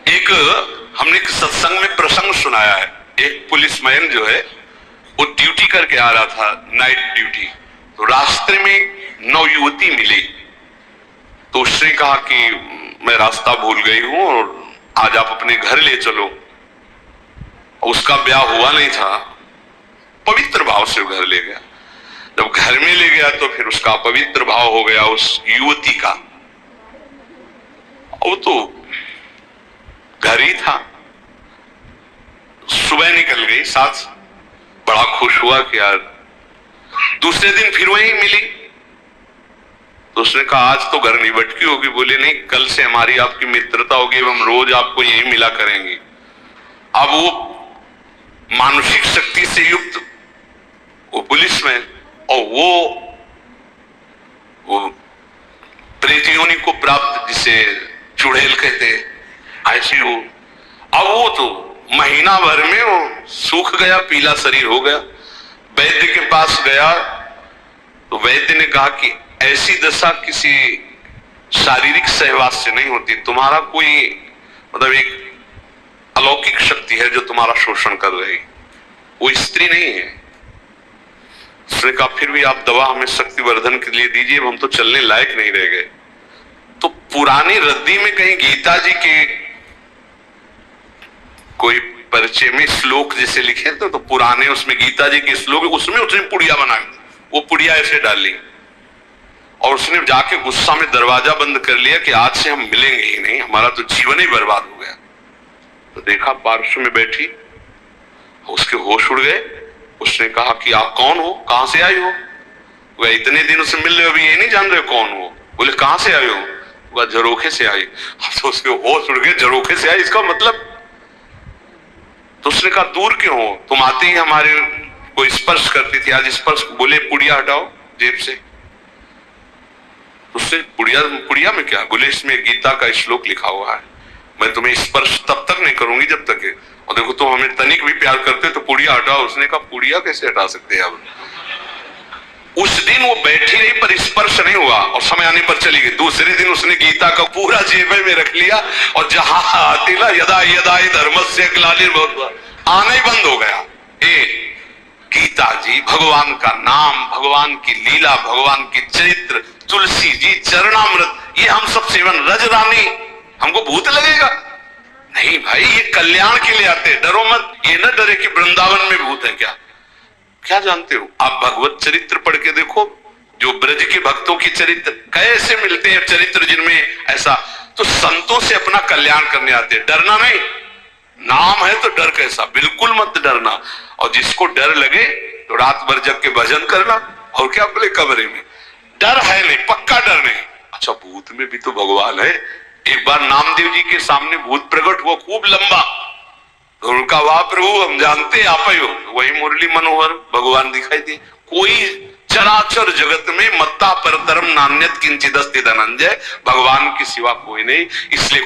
एक हमने एक सत्संग में प्रसंग सुनाया है। एक पुलिसमैन जो है वो ड्यूटी करके आ रहा था, नाइट ड्यूटी। तो रास्ते में नवयुवती मिली, तो उसने कहा कि मैं रास्ता भूल गई हूं और आज आप अपने घर ले चलो। उसका ब्याह हुआ नहीं था, पवित्र भाव से घर ले गया। जब घर में ले गया तो फिर उसका पवित्र भाव हो गया उस युवती का। वो तो घर ही था। सुबह निकल गई साथ, बड़ा खुश हुआ कि यार। दूसरे दिन फिर वही मिली, तो उसने कहा आज तो घर नहीं भटकी होगी। बोले नहीं, कल से हमारी आपकी मित्रता होगी, हम रोज आपको यही मिला करेंगे। अब वो मानसिक शक्ति से युक्त वो पुलिसमैन और वो प्रेतियोनि को प्राप्त, जिसे चुड़ैल कहते, ऐसी वो। अब वो तो महीना भर में वो सूख गया, पीला शरीर हो गया। वैद्य के पास गया तो वैद्य ने कहा कि ऐसी दशा किसी शारीरिक सहवास से नहीं होती, तुम्हारा कोई मतलब एक अलौकिक शक्ति है जो तुम्हारा शोषण कर रही, वो स्त्री नहीं है। उसने कहा फिर भी आप दवा हमें शक्तिवर्धन के लिए दीजिए, हम तो चलने लायक नहीं रह गए। तो पुरानी रद्दी में कहीं गीता जी के कोई परिचय में श्लोक जैसे लिखे थे, तो पुराने उसमें गीता जी के श्लोक, उसमें उसने पुड़िया बना दी। वो पुड़िया ऐसे डाली और उसने जाके गुस्सा में दरवाजा बंद कर लिया कि आज से हम मिलेंगे ही नहीं, हमारा तो जीवन ही बर्बाद हो गया। तो देखा पार्श्व में बैठी, उसके होश उड़ गए। उसने कहा कि आप कौन हो, कहां से आई हो? वह इतने दिन से मिल रहे हो, अभी ये नहीं जान रहे कौन हो? बोले कहां से आई हो? वह झरोखे से आई। तो उसके होश उड़ गए, झरोखे से आई इसका मतलब? तो उसने कहा दूर क्यों हो, तुम आते ही हमारे को स्पर्श करती थी, आज स्पर्श। बोले पुड़िया हटाओ जेब से। उससे पुड़िया में क्या? बोले इसमें गीता का श्लोक लिखा हुआ है, मैं तुम्हें स्पर्श तब तक नहीं करूंगी जब तक है, और देखो तुम हमें तनिक भी प्यार करते तो पुड़िया हटाओ। उसने कहा पुड़िया कैसे हटा सकते हैं अब? उस दिन वो बैठी रही पर स्पर्श नहीं हुआ और समय आने पर चली गई। दूसरे दिन उसने गीता का पूरा जेबे में रख लिया और जहां आती ना यदा यदा धर्मस्य ग्लानिर्भवति, आना ही बंद हो गया। गीता जी, भगवान का नाम, भगवान की लीला, भगवान की चरित्र, तुलसी जी चरणामृत, ये हम सब सेवन। रज रानी हमको भूत लगेगा? नहीं भाई, ये कल्याण के लिए आते, डरो मत। ये न डरे कि वृंदावन में भूत है। क्या जानते हो आप? भगवत चरित्र पढ़ के देखो, जो ब्रज के भक्तों की चरित्र कैसे मिलते हैं, चरित्र जिनमें ऐसा। तो संतों से अपना कल्याण करने आते, डरना नहीं। नाम है तो डर कैसा? बिल्कुल मत डरना। और जिसको डर लगे तो रात भर जग के भजन करना, और क्या बोले कमरे में। डर है नहीं, पक्का डर नहीं। अच्छा, भूत में भी तो भगवान है। एक बार नामदेव जी के सामने भूत प्रकट हुआ, खूब लंबा। तो उनका वाह प्रभु, हम जानते आप ही हो। वही मुरली मनोहर भगवान दिखाई दिए। कोई चराचर जगत में मत्ता परतरम नान्यत किंचिदस्ति धनंजय, भगवान के सिवा कोई नहीं। इसलिए